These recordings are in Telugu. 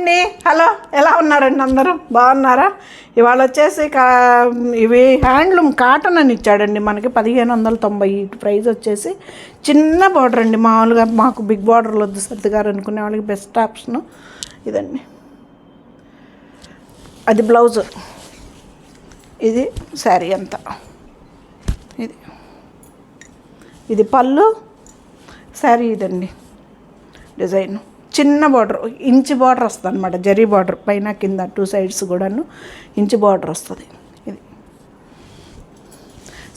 అండి. హలో, ఎలా ఉన్నారండి? అందరూ బాగున్నారా? ఇవాళ వచ్చేసి ఇవి హ్యాండ్లూమ్ కాటన్ అని ఇచ్చాడండి మనకి 1590. ప్రైస్ వచ్చేసి చిన్న బార్డర్ అండి. మామూలుగా మాకు బిగ్ బార్డర్లు వద్దు సర్దిగారు అనుకునే వాళ్ళకి బెస్ట్ ఆప్షను ఇదండి. అది బ్లౌజు, ఇది శారీ అంతా. ఇది పళ్ళు, శారీ ఇదండి. డిజైన్ చిన్న బార్డర్, ఇంచు బార్డర్ వస్తుంది అనమాట. జరీ బార్డర్ పైన కింద 2 సైడ్స్ కూడాను ఇంచు బార్డర్ వస్తుంది. ఇది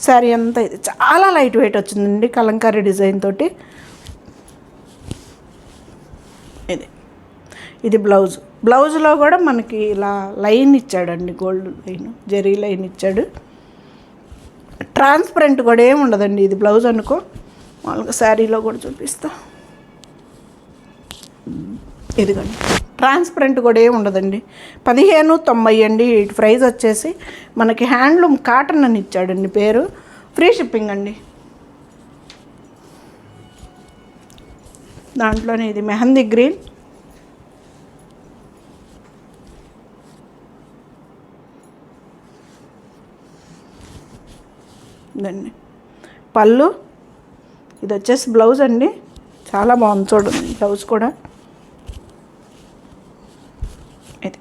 శారీ అంతా. ఇది చాలా లైట్ వెయిట్ వచ్చిందండి, కలంకారీ డిజైన్ తోటి. ఇది బ్లౌజ్లో కూడా మనకి ఇలా లైన్ ఇచ్చాడండి, గోల్డ్ లైన్, జరీ లైన్ ఇచ్చాడు. ట్రాన్స్పరెంట్ కూడా ఏమి ఉండదండి. ఇది బ్లౌజ్ అనుకో, మామూలుగా శారీలో కూడా చూపిస్తా. ఇదిగోండి, ట్రాన్స్పరెంట్ కూడా ఏమి ఉండదండి. 1590 అండి. ప్రైస్ వచ్చేసి మనకి హ్యాండ్లూమ్ కాటన్ అని ఇచ్చాడండి పేరు. ఫ్రీ షిప్పింగ్ అండి. దాంట్లోనే ఇది మెహందీ గ్రీన్, ఇదండి పళ్ళు. ఇది వచ్చేసి బ్లౌజ్ అండి. చాలా బాగుంది చూడండి బ్లౌజ్ కూడా. ఇది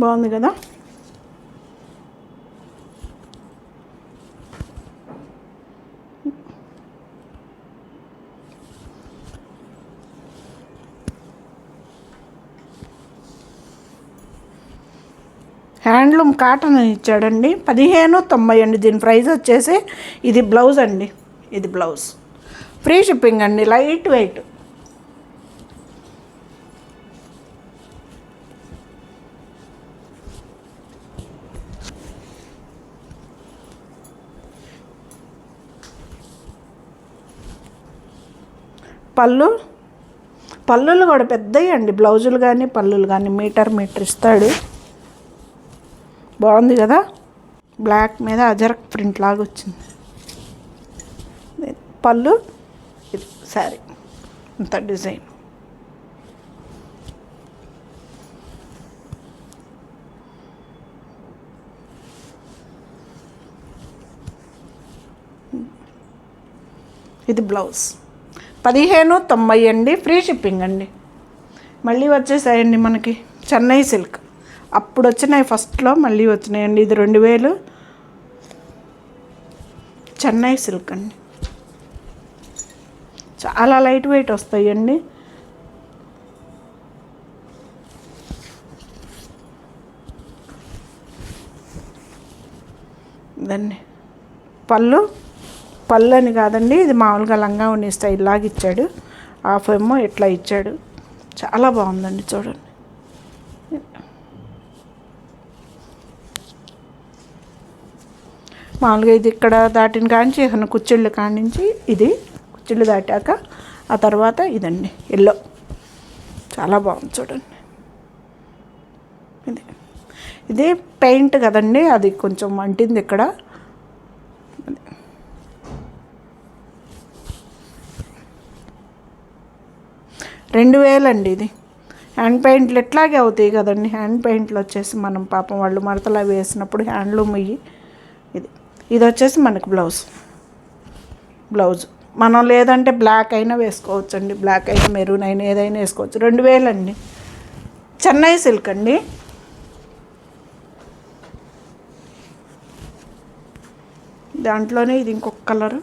బాగుంది కదా. హ్యాండ్లూమ్ కాటన్ అని ఇచ్చాడండి. 1590 అండి. దీని ప్రైస్ వచ్చేసి ఇది బ్లౌజ్ అండి. ఇది బ్లౌజ్, ఫ్రీ షిప్పింగ్ అండి, లైట్ వెయిట్. పళ్ళులు కూడా పెద్దవి అండి. బ్లౌజులు కానీ పళ్ళులు కానీ మీటర్ ఇస్తాడు. బాగుంది కదా. బ్లాక్ మీద అజరక్ ప్రింట్ లాగా వచ్చింది. పళ్ళు, ఇది శారీ ఇంత డిజైన్. ఇది బ్లౌజ్. 1590 అండి. ఫ్రీ షిప్పింగ్ అండి. మళ్ళీ వచ్చేసాయండి మనకి చెన్నై సిల్క్. అప్పుడు వచ్చినాయి ఫస్ట్లో, మళ్ళీ వచ్చినాయండి. ఇది 2000 చెన్నై సిల్క్ అండి. చాలా లైట్ వెయిట్ వస్తాయండి. దాన్ని పళ్ళు అని కాదండి, ఇది మామూలుగా లంగా ఉండి స్టైల్ లాగా ఇచ్చాడు. హాఫ్ ఏమో ఇట్లా ఇచ్చాడు. చాలా బాగుందండి చూడండి. మామూలుగా ఇది ఇక్కడ దాటిన కాంచి కుచ్చిళ్ళు కానించి ఇది కుచ్చిళ్ళు దాటాక ఆ తర్వాత ఇదండి ఎల్లో. చాలా బాగుంది చూడండి. ఇది పెయింట్ కదండి, అది కొంచెం అంటింది ఇక్కడ. 2000 అండి. ఇది హ్యాండ్ పెయింట్లు ఎట్లాగే అవుతాయి కదండి. హ్యాండ్ పెయింట్లు వచ్చేసి మనం పాపం వాళ్ళు మడతలా వేసినప్పుడు హ్యాండ్లూమ్ ఇవి. ఇది వచ్చేసి మనకు బ్లౌజ్ మనం లేదంటే బ్లాక్ అయినా వేసుకోవచ్చు అండి. బ్లాక్ అయినా మెరూన్ అయినా ఏదైనా వేసుకోవచ్చు. 2000 అండి. చెన్నై సిల్క్ అండి. దాంట్లోనే ఇది ఇంకొక కలరు.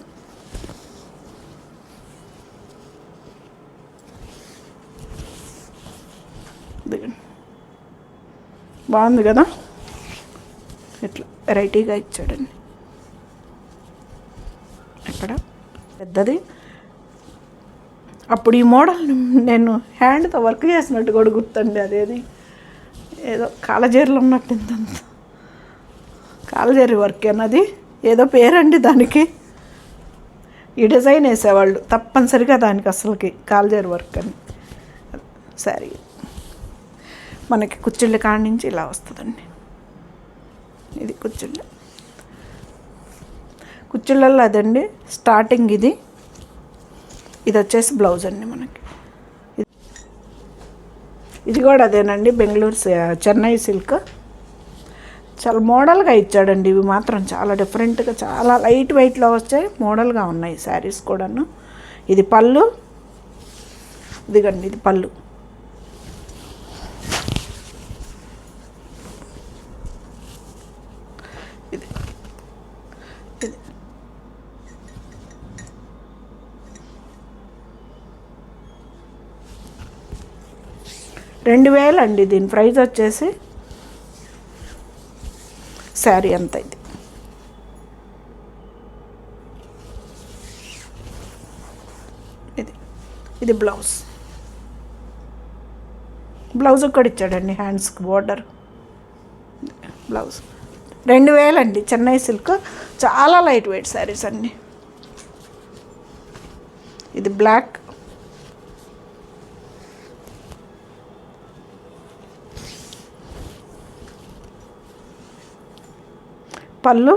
బాగుంది కదా. ఇట్లా వెరైటీగా ఇచ్చాడండి. ఇక్కడ పెద్దది. అప్పుడు ఈ మోడల్ నేను హ్యాండ్తో వర్క్ చేసినట్టు కూడా గుర్తండి. అదేది ఏదో కాలజేరులో ఉన్నట్టు ఇంతంత కాలజేరి వర్క్ అన్నది ఏదో పేరండి దానికి. ఈ డిజైన్ వేసేవాళ్ళు తప్పనిసరిగా దానికి అసలుకి కాలజేరి వర్క్ అని. సరే, మనకి కుచ్చిళ్ళ కాడి నుంచి ఇలా వస్తుందండి. ఇది కుచ్చిళ్ళల్లో అదండి స్టార్టింగ్. ఇది వచ్చేసి బ్లౌజ్ అండి మనకి. ఇది కూడా అదేనండి, బెంగళూరు చెన్నై సిల్క్. చాలా మోడల్గా ఇచ్చాడండి. ఇవి మాత్రం చాలా డిఫరెంట్గా, చాలా లైట్ వెయిట్లో వచ్చాయి, మోడల్గా ఉన్నాయి శారీస్ కూడాను. ఇది పళ్ళు, ఇదిగండి ఇది పళ్ళు. ఇది ఇది 2000 అండి. దీని ప్రైస్ వచ్చేసి. శారీ అంత ఇది. ఇది ఇది బ్లౌజ్. బ్లౌజ్ కూడా ఇచ్చాడండి, హ్యాండ్స్కి బోర్డర్. బ్లౌజ్ 2000 అండి. చెన్నై సిల్క్, చాలా లైట్ వెయిట్ శారీస్ అండి. ఇది బ్లాక్. పళ్ళు,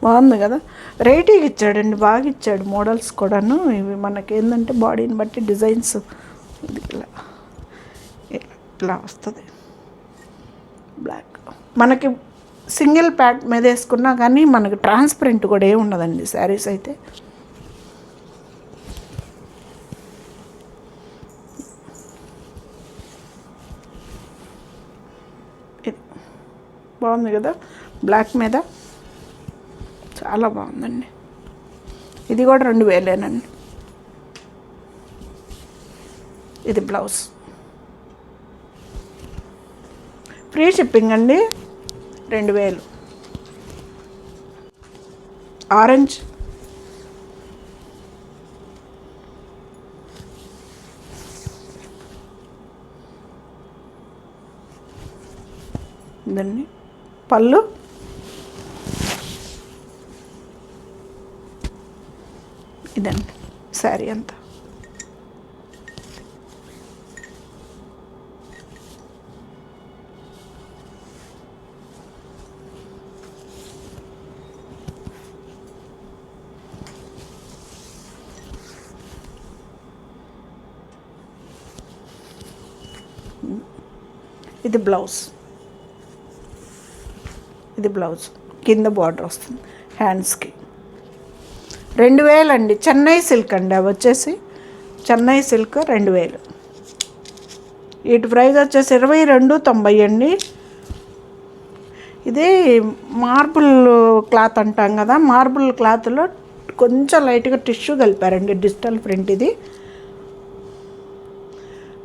బాగుంది కదా. రేటింగ్ ఇచ్చాడండి, బాగా ఇచ్చాడు. మోడల్స్ కూడాను ఇవి మనకి ఏంటంటే బాడీని బట్టి డిజైన్స్ ఇది ఇలా ఇలా వస్తుంది. బ్లాక్ మనకి సింగిల్ ప్యాడ్ మీద వేసుకున్నా కానీ మనకి ట్రాన్స్పరెంట్ కూడా ఏమి ఉండదండి శారీస్ అయితే. బాగుంది కదా, బ్లాక్ మీద చాలా బాగుందండి. ఇది కూడా 2000 ఇది బ్లౌజ్. ఫ్రీ షిప్పింగ్ అండి. 2000. ఆరెంజ్, ఇదండి పళ్ళు. ఇదండి శారీ అంతా. ఇది బ్లౌజ్. ఇది బ్లౌజ్, కింద బార్డర్ వస్తుంది హ్యాండ్స్కి. 2000 అండి. చెన్నై సిల్క్ అండి. అవి వచ్చేసి చెన్నై సిల్క్ 2000. వీటి ప్రైస్ వచ్చేసి 2290 అండి. ఇది మార్బుల్ క్లాత్ అంటాం కదా, మార్బుల్ క్లాత్లో కొంచెం లైట్గా టిష్యూ కలిపారండి. Digital print. ఇది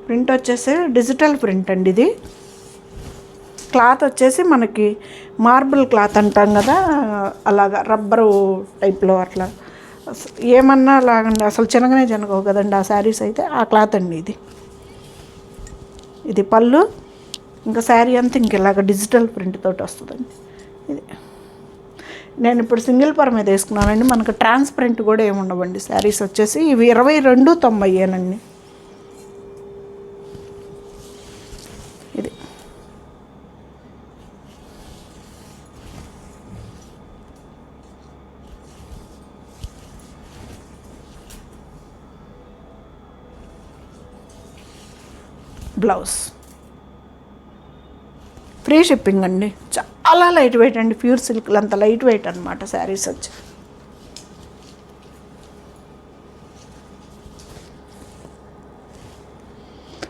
ప్రింట్ వచ్చేసి డిజిటల్ ప్రింట్ అండి. ఇది క్లాత్ వచ్చేసి మనకి మార్బుల్ క్లాత్ అంటాం కదా, అలాగా రబ్బరు టైప్లో అట్లా ఏమన్నా అలాగండి. అసలు చినగనే చినగవు కదండి ఆ శారీస్ అయితే. ఆ క్లాత్ అండి ఇది. ఇది పళ్ళు. ఇంకా శారీ అంతా ఇంక ఇలాగ డిజిటల్ ప్రింట్ తోటి వస్తుందండి. ఇది నేను ఇప్పుడు సింగిల్ పర్ మీద వేసుకున్నానండి. మనకు ట్రాన్స్పరెంట్ కూడా ఏమి ఉండవండి శారీస్ వచ్చేసి. ఇవి 2290 ఇది బ్లౌజ్. ఫ్రీ షిప్పింగ్ అండి. చాలా లైట్ వెయిట్ అండి. ప్యూర్ సిల్క్లు అంత లైట్ వెయిట్ అనమాట శారీస్ వచ్చి.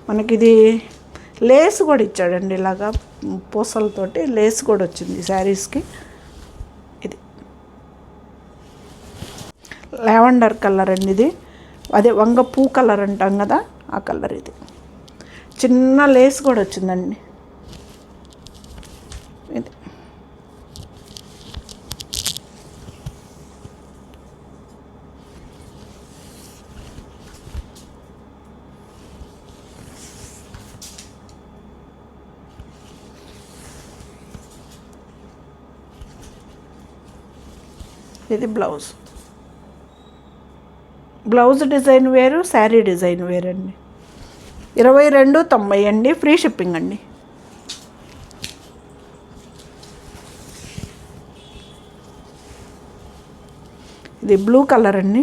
మనకి ఇది లేస్ కూడా ఇచ్చాడండి, ఇలాగా పూసలతోటి లేస్ కూడా వచ్చింది శారీస్కి. ఇది లావెండర్ కలర్ అండి. ఇది అదే వంగ పూ కలర్ అంటాం కదా, ఆ కలర్. ఇది చిన్న లేస్ కూడా వచ్చిందండి. ఇది ఇది బ్లౌజ్. బ్లౌజ్ డిజైన్ వేరు, శారీ డిజైన్ వేరండి. 2290 అండి. ఫ్రీ షిప్పింగ్ అండి. ఇది బ్లూ కలర్ అండి.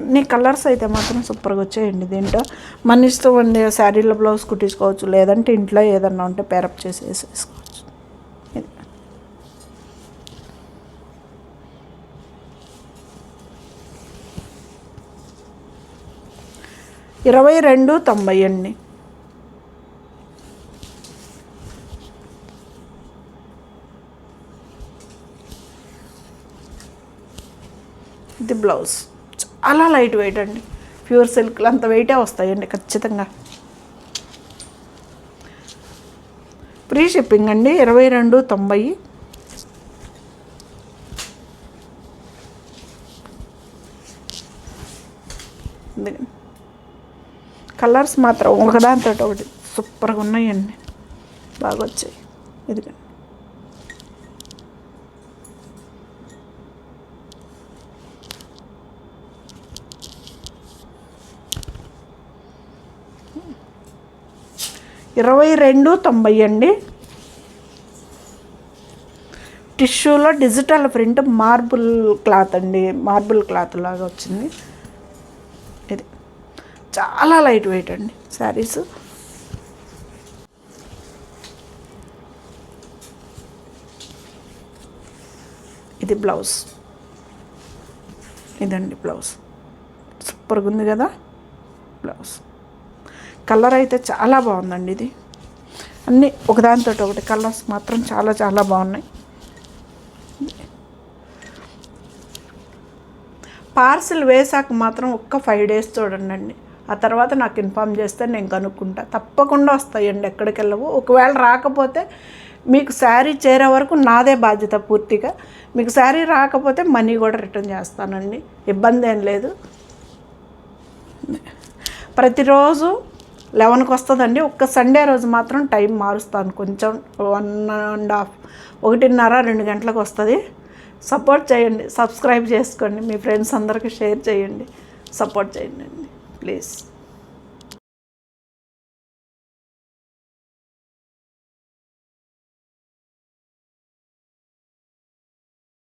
అన్ని కలర్స్ అయితే మాత్రం సూపర్గా వచ్చాయండి. దీంట్లో మన ఇష్టం అండి, శారీలో బ్లౌజ్ కుట్టించుకోవచ్చు, లేదంటే ఇంట్లో ఏదన్నా ఉంటే పేరప్ చేసి వేసేసుకోవచ్చు. ఇది 22.90 అండి. ఇది బ్లౌజ్ చాలా లైట్ వెయిట్ అండి. ప్యూర్ సిల్క్లు అంత వెయిటే వస్తాయండి ఖచ్చితంగా. ఫ్రీ షిప్పింగ్ అండి. 22.90. కలర్స్ మాత్రం ఒకదానితో ఒకటి సూపర్గా ఉన్నాయండి, బాగా వచ్చాయి. ఇది 22.90 అండి. టిష్యూలో డిజిటల్ ప్రింట్ మార్బుల్ క్లాత్ అండి, మార్బుల్ క్లాత్ లాగా వచ్చింది. ఇది చాలా లైట్ వెయిట్ అండి శారీస్. ఇది బ్లౌజ్, ఇదండి బ్లౌజ్. సూపర్గా ఉంది కదా బ్లౌజ్. కలర్ అయితే చాలా బాగుందండి. ఇది అన్నీ ఒకదానితో ఒకటి కలర్స్ మాత్రం చాలా చాలా బాగున్నాయి. పార్సిల్ వేసాక మాత్రం ఒక్క 5 days చూడండి. ఆ తర్వాత నాకు ఇన్ఫామ్ చేస్తే నేను కనుక్కుంటా. తప్పకుండా వస్తాయండి, ఎక్కడికి వెళ్ళవు. ఒకవేళ రాకపోతే మీకు శారీ చేరే వరకు నాదే బాధ్యత పూర్తిగా. మీకు శారీ రాకపోతే మనీ కూడా రిటర్న్ చేస్తానండి, ఇబ్బంది ఏం లేదు. ప్రతిరోజు 11కి వస్తుందండి. ఒక్క సండే రోజు మాత్రం టైం మారుస్తాను కొంచెం, 1.5 1:30 2 గంటలకు వస్తుంది. సపోర్ట్ చేయండి, సబ్స్క్రైబ్ చేసుకోండి, మీ ఫ్రెండ్స్ అందరికీ షేర్ చేయండి, సపోర్ట్ చేయండి ప్లీజ్.